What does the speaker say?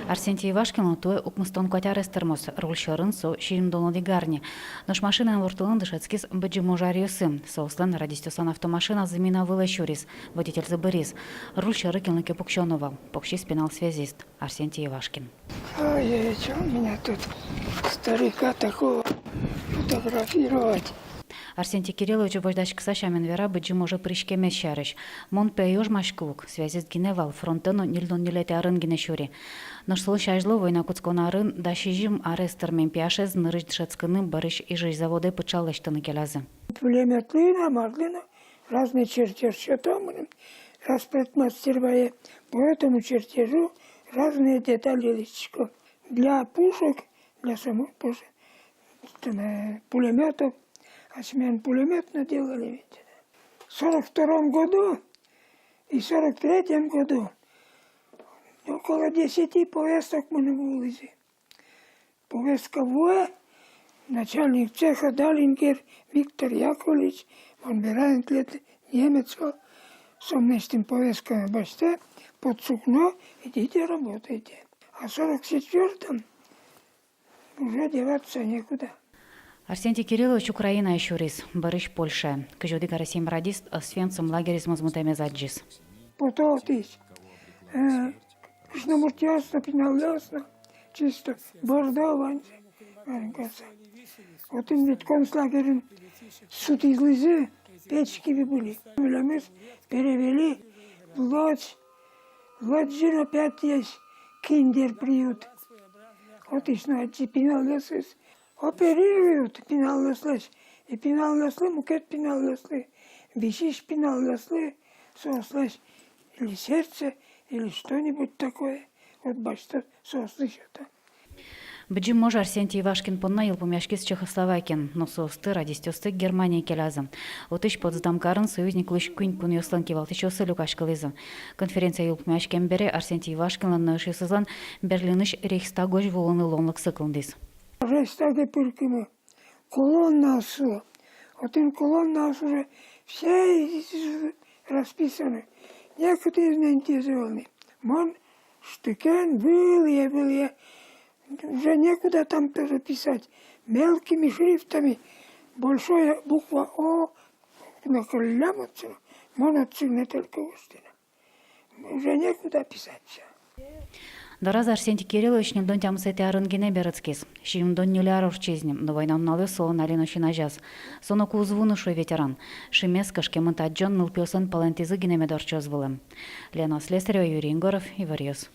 Арсентий Ивашкин той укмыстон котярес термос, рульшерын со ширимдоно дигарни. Наш машина вортылын дышецкис бэджи можариосы. Соуслен радистюсан автомашина замина вылащурис. Водитель забырис. Рульшеры килнуке пукшоновал. Покши спинал связист. Арсентий Ивашкин. Ой, что меня тут старика такого фотографировать? Арсентий Кириллович вождачка Сашамен вера бэджи може пришкеме шарыш. Мон пейож машкук. Связист гиневал фронтену нильдон нилете арын гинешури. Наш слушайжло война куцкона арын дашижим арестермен пяшез нырыш дшецкыным барыш и жизнь заводы пычаллештыны келазы. Пулеметлина, марлина, разные чертеж, что там, распредмастеровая. По этому чертежу разные детали личко. Для пушек, для самых пушек, пулеметов, а смен пулемет наделали ведь. В 42-м году и 43-м году около 10 повесток мы на улице. Повестка В, начальник цеха Далингер Виктор Яковлевич, он бирает лет немец, сомнестим повестка баште, под сукно, идите работайте. А в 44-м уже деваться некуда. Арсентий Кириллович Украина ещурис, барыш Польша. Кыжоди гарасим радист, свенцем лагерис мазмутеме заджис. Потолтись. Шномуртясно, пеналясно, чисто бордованцы. Вот им ведь концлагерем суд из Лызы, печки были. Мы перевели в Лодзь. В Лодзе опять есть киндер-приют. Вот и знаете, пеналясы оперируют пеналясли. И пеналясли, мукет пеналясли. Висишь пеналясли, сослась или сердце, или что-нибудь такое. Вот бачите, сослышь это. Бэджи може Арсентий Ивашкин понна елпумяшкис Чехословакин, но соосты радистёсты Германии келазы. Отыш подздамкарын союзник лыш куин пуньослан кевалтышосы люкашкалызы. Конференция елпумяшкен бере Арсентий Ивашкинлан нышысызлан Берлиныш Рейхстагош волыны ломлык сыклындыз. Рейхстаге пыркымы колонна асылы. Вот им колонна асылы все расписаны. Некоторые заинтересованы. Мон штыкен был я. Уже некуда там тоже писать. Мелкими шрифтами. Большая буква О. На коллямоцу. Моноцин только устина. Уже некуда писать все. Дораза Арсентий Кириллович не дон тямсети арынгене берецкис. Шим дон нюляров чезнем, но война налы соло налино шинажас. Соноку узвунушой ветеран. Шимес кашкемын таджон нылпиосан палантизы генеме дорчозвылым. Лена Слесарева, Юрий Ингоров, Иварьёс.